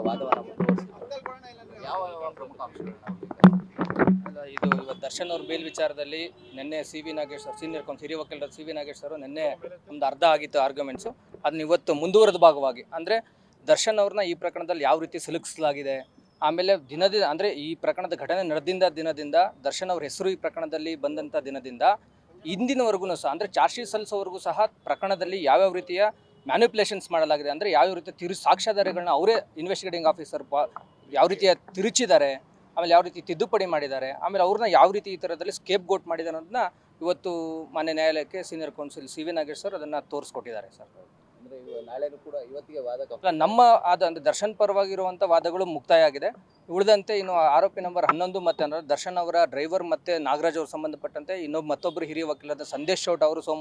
ವಾದವನ್ನು ಮುಂದುವರಿಸಿದ್ರು. ಯಾವ ಪ್ರಮುಖ ಅಂಶಗಳನ್ನ ಅಲ್ಲ, ಇದು ಇವತ್ತು ದರ್ಶನ್ ಅವ್ರ ಬೇಲ್ ವಿಚಾರದಲ್ಲಿ ನಿನ್ನೆ C V Nagesh sir senior ಹಿರಿಯ ವಕೀಲರ ಸಿ ವಿ ನಾಗೇಶ್ ಅವರು ನಿನ್ನೆ ಒಂದು ಅರ್ಧ ಆಗಿತ್ತು ಆರ್ಗ್ಯುಮೆಂಟ್ಸು. ಅದನ್ನ ಇವತ್ತು ಮುಂದುವರೆದ ಭಾಗವಾಗಿ ಅಂದರೆ ದರ್ಶನ್ ಅವ್ರನ್ನ ಈ ಪ್ರಕರಣದಲ್ಲಿ ಯಾವ ರೀತಿ ಸಿಲುಕಿಸಲಾಗಿದೆ, ಆಮೇಲೆ ಅಂದರೆ ಈ ಪ್ರಕರಣದ ಘಟನೆ ನಡೆದಿಂದ ದಿನದಿಂದ ದರ್ಶನ್ ಅವ್ರ ಹೆಸರು ಈ ಪ್ರಕರಣದಲ್ಲಿ ಬಂದಂಥ ದಿನದಿಂದ ಇಂದಿನವರೆಗೂ ಸಹ ಅಂದರೆ ಚಾರ್ಜ್ ಶೀಟ್ ಸಲ್ಲಿಸೋವರೆಗೂ ಸಹ ಪ್ರಕರಣದಲ್ಲಿ ಯಾವ್ಯಾವ ರೀತಿಯ ಮ್ಯಾನಿಪುಲೇಷನ್ಸ್ ಮಾಡಲಾಗಿದೆ, ಅಂದರೆ ಯಾವ ರೀತಿಯ ಸಾಕ್ಷ್ಯಾಧಾರಗಳನ್ನ ಅವರೇ ಇನ್ವೆಸ್ಟಿಗೇಟಿಂಗ್ ಆಫೀಸರ್ ಯಾವ ರೀತಿಯ ತಿರುಚಿದ್ದಾರೆ, ಆಮೇಲೆ ಯಾವ ರೀತಿ ತಿದ್ದುಪಡಿ ಮಾಡಿದ್ದಾರೆ, ಆಮೇಲೆ ಅವ್ರನ್ನ ಯಾವ ರೀತಿ ಈ ಥರದಲ್ಲಿ ಸ್ಕೇಪ್ ಗೋಟ್ ಮಾಡಿದ್ದಾರೆ ಅನ್ನೋದನ್ನ ಇವತ್ತು ಮಾನ್ಯ ನ್ಯಾಯಾಲಯಕ್ಕೆ senior council C V Nagesh sir ಅದನ್ನು ತೋರಿಸ್ಕೊಟ್ಟಿದ್ದಾರೆ ಸರ್. ಅಂದರೆ ನಾಳೆನೂ ಕೂಡ ಇವತ್ತಿಗೆ ವಾದ ಅಲ್ಲ, ನಮ್ಮ ಅಂದರೆ ದರ್ಶನ್ ಪರವಾಗಿರುವಂಥ ವಾದಗಳು ಮುಕ್ತಾಯ ಆಗಿದೆ. ಉಳಿದಂತೆ ಇನ್ನು ಆರೋಪಿ ನಂಬರ್ 11 ಮತ್ತು ಅಂದರೆ ದರ್ಶನ್ ಅವರ ಡ್ರೈವರ್ ಮತ್ತು ನಾಗರಾಜ್ ಅವರು ಸಂಬಂಧಪಟ್ಟಂತೆ ಮತ್ತೊಬ್ಬರು ಹಿರಿಯ ವಕೀಲರಾದ ಸಂದೇಶ್ ಚೌಟ್ ಅವರು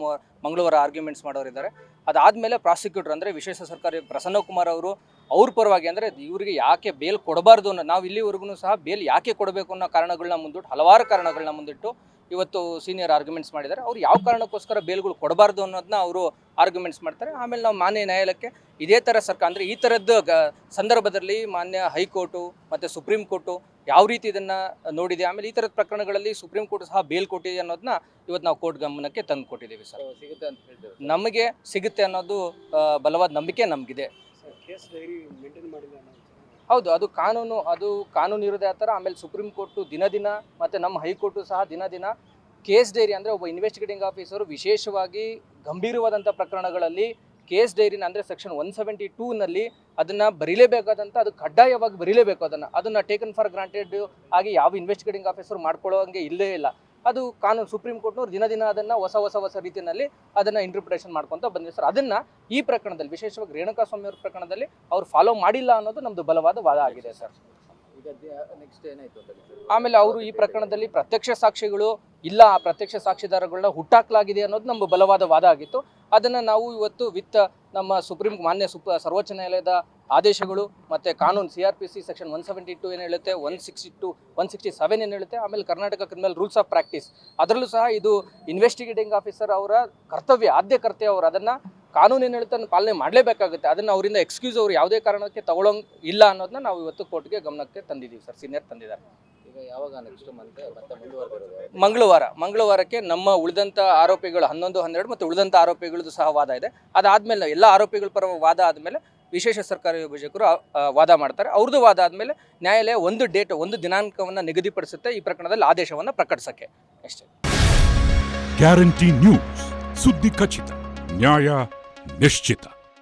ಮಂಗಳವಾರ ಆರ್ಗ್ಯುಮೆಂಟ್ಸ್ ಮಾಡೋರಿದ್ದಾರೆ. ಅದಾದಮೇಲೆ ಪ್ರಾಸಿಕ್ಯೂಟರ್ ಅಂದರೆ ವಿಶೇಷ ಸರ್ಕಾರಿ ಪ್ರಸನ್ನ ಕುಮಾರ್ ಅವರು ಅವ್ರ ಪರವಾಗಿ ಅಂದರೆ ಇವರಿಗೆ ಯಾಕೆ ಬೇಲ್ ಕೊಡಬಾರ್ದು ಅನ್ನೋ, ನಾವು ಇಲ್ಲಿವರೆಗೂ ಸಹ ಬೇಲ್ ಯಾಕೆ ಕೊಡಬೇಕು ಅನ್ನೋ ಕಾರಣಗಳನ್ನ ಮುಂದಿಟ್ಟು ಹಲವಾರು ಕಾರಣಗಳನ್ನ ಮುಂದಿಟ್ಟು ಇವತ್ತು ಸೀನಿಯರ್ ಆರ್ಗ್ಯುಮೆಂಟ್ಸ್ ಮಾಡಿದ್ದಾರೆ. ಅವ್ರು ಯಾವ ಕಾರಣಕ್ಕೋಸ್ಕರ ಬೇಲ್ಗಳು ಕೊಡಬಾರ್ದು ಅನ್ನೋದನ್ನ ಅವರು ಆರ್ಗ್ಯುಮೆಂಟ್ಸ್ ಮಾಡ್ತಾರೆ. ಆಮೇಲೆ ನಾವು ಮಾನ್ಯ ನ್ಯಾಯಾಲಯಕ್ಕೆ ಇದೇ ಥರ ಸರ್ಕಾರ ಅಂದರೆ ಈ ಥರದ್ದು ಸಂದರ್ಭದಲ್ಲಿ ಮಾನ್ಯ ಹೈಕೋರ್ಟು ಮತ್ತು ಸುಪ್ರೀಂ ಕೋರ್ಟು ಯಾವ ರೀತಿ ಇದನ್ನು ನೋಡಿದೆ, ಆಮೇಲೆ ಈ ಥರದ ಪ್ರಕರಣಗಳಲ್ಲಿ ಸುಪ್ರೀಂ ಕೋರ್ಟ್ ಸಹ ಬೇಲ್ ಕೊಟ್ಟಿದೆ ಅನ್ನೋದನ್ನ ಇವತ್ತು ನಾವು ಕೋರ್ಟ್ ಗಮನಕ್ಕೆ ತಂದು ಕೊಟ್ಟಿದ್ದೀವಿ ಸರ್. ಸಿಗುತ್ತೆ ಅಂತ ಹೇಳ್ತೇವೆ. ನಮಗೆ ಸಿಗುತ್ತೆ ಅನ್ನೋದು ಬಲವಾದ ನಂಬಿಕೆ ನಮಗಿದೆ. ಹೌದು, ಅದು ಕಾನೂನು ಇರೋದೇ ಆ ಥರ. ಆಮೇಲೆ ಸುಪ್ರೀಂ ಕೋರ್ಟು ದಿನ ಮತ್ತು ನಮ್ಮ ಹೈಕೋರ್ಟು ಸಹ ದಿನ ಕೇಸ್ ಡೈರಿ ಅಂದರೆ ಒಬ್ಬ ಇನ್ವೆಸ್ಟಿಗೇಟಿಂಗ್ ಆಫೀಸರು ವಿಶೇಷವಾಗಿ ಗಂಭೀರವಾದಂಥ ಪ್ರಕರಣಗಳಲ್ಲಿ ಕೇಸ್ ಡೈರಿನ ಅಂದರೆ ಸೆಕ್ಷನ್ 172ನಲ್ಲಿ ಅದನ್ನು ಬರೀಲೇಬೇಕಾದಂಥ, ಅದು ಕಡ್ಡಾಯವಾಗಿ ಬರೀಲೇಬೇಕು. ಅದನ್ನು ಟೇಕನ್ ಫಾರ್ ಗ್ರಾಂಟೆಡ್ ಆಗಿ ಯಾವ ಇನ್ವೆಸ್ಟಿಗೇಟಿಂಗ್ ಆಫೀಸರ್ ಮಾಡ್ಕೊಳ್ಳೋಂಗೆ ಇಲ್ಲೇ ಇಲ್ಲ. ಅದು ಕಾನೂನು ಸುಪ್ರೀಂ ಕೋರ್ಟ್ನವ್ರು ದಿನ ಅದನ್ನು ಹೊಸ ರೀತಿಯಲ್ಲಿ ಅದನ್ನು ಇಂಟರ್ಪ್ರಿಟೇಷನ್ ಮಾಡ್ಕೊತ ಬಂದಿದೆ ಸರ್. ಅದನ್ನು ಈ ಪ್ರಕರಣದಲ್ಲಿ ವಿಶೇಷವಾಗಿ ರೇಣುಕಾಸ್ವಾಮಿ ಅವ್ರ ಪ್ರಕರಣದಲ್ಲಿ ಅವ್ರು ಫಾಲೋ ಮಾಡಿಲ್ಲ ಅನ್ನೋದು ನಮ್ಮದು ಬಲವಾದ ವಾದ ಆಗಿದೆ ಸರ್. ನೆಕ್ಸ್ಟ್ ಏನಾಯಿತು ಅಂತ ಆಮೇಲೆ ಅವರು ಈ ಪ್ರಕರಣದಲ್ಲಿ ಪ್ರತ್ಯಕ್ಷ ಸಾಕ್ಷಿಗಳು ಇಲ್ಲ, ಆ ಪ್ರತ್ಯಕ್ಷ ಸಾಕ್ಷಿದಾರಗಳನ್ನ ಹುಟ್ಟಾಕಲಾಗಿದೆ ಅನ್ನೋದು ನಮ್ಮ ಬಲವಾದ ವಾದ ಆಗಿತ್ತು. ಅದನ್ನು ನಾವು ಇವತ್ತು ನಮ್ಮ ಮಾನ್ಯ ಸರ್ವೋಚ್ಚ ನ್ಯಾಯಾಲಯದ ಆದೇಶಗಳು ಮತ್ತು ಕಾನೂನು CRPC ಸೆಕ್ಷನ್ 172 ಏನು ಹೇಳುತ್ತೆ, 162, 167 ಏನು ಹೇಳುತ್ತೆ, ಆಮೇಲೆ Karnataka criminal rules of practice ಅದರಲ್ಲೂ ಸಹ ಇದು ಇನ್ವೆಸ್ಟಿಗೇಟಿಂಗ್ ಆಫೀಸರ್ ಅವರ ಆದ್ಯ ಕರ್ತವ್ಯ. ಅವರು ಅದನ್ನು ಕಾನೂನು ಏನು ಹೇಳುತ್ತೆ ಅದನ್ನು ಪಾಲನೆ ಮಾಡಲೇಬೇಕಾಗುತ್ತೆ. ಅದನ್ನು ಅವರಿಂದ ಎಕ್ಸ್ಕ್ಯೂಸ್ ಅವರು ಯಾವುದೇ ಕಾರಣಕ್ಕೆ ತಗೊಳ್ಳೋಂಗೆ ಇಲ್ಲ ಅನ್ನೋದನ್ನ ನಾವು ಇವತ್ತು ಕೋರ್ಟ್ಗೆ ಗಮನಕ್ಕೆ ತಂದಿದ್ದೀವಿ ಸರ್. ಸೀನಿಯರ್ ತಂದಿದ್ದಾರೆ. ಈಗ ಯಾವಾಗ ನೆಕ್ಸ್ಟ್ ಮತ್ತೆ ಮುಂದುವರೆದಿರೋದು? ಮಂಗಳವಾರಕ್ಕೆ ನಮ್ಮ ಉಳಿದಂಥ ಆರೋಪಿಗಳು 11, 12 ಮತ್ತು ಉಳಿದಂಥ ಆರೋಪಿಗಳದ್ದು ಸಹ ವಾದ ಇದೆ. ಅದಾದಮೇಲೆ ಎಲ್ಲ ಆರೋಪಿಗಳ ಪರ ವಾದ ಆದಮೇಲೆ ವಿಶೇಷ ಸರ್ಕಾರಿ ವಿಭಾಜಕರು ವಾದ ಮಾಡ್ತಾರೆ. ಅವ್ರದ್ದು ವಾದ ಆದಮೇಲೆ ನ್ಯಾಯಾಲಯ ಒಂದು ದಿನಾಂಕವನ್ನು ನಿಗದಿಪಡಿಸುತ್ತೆ ಈ ಪ್ರಕರಣದಲ್ಲಿ ಆದೇಶವನ್ನು ಪ್ರಕಟಿಸೋಕ್ಕೆ. ಅಷ್ಟೇ. ಗ್ಯಾರಂಟಿ ನ್ಯೂಸ್, ಸುದ್ದಿ ಖಚಿತ, ನ್ಯಾಯ ನಿಶ್ಚಿತ.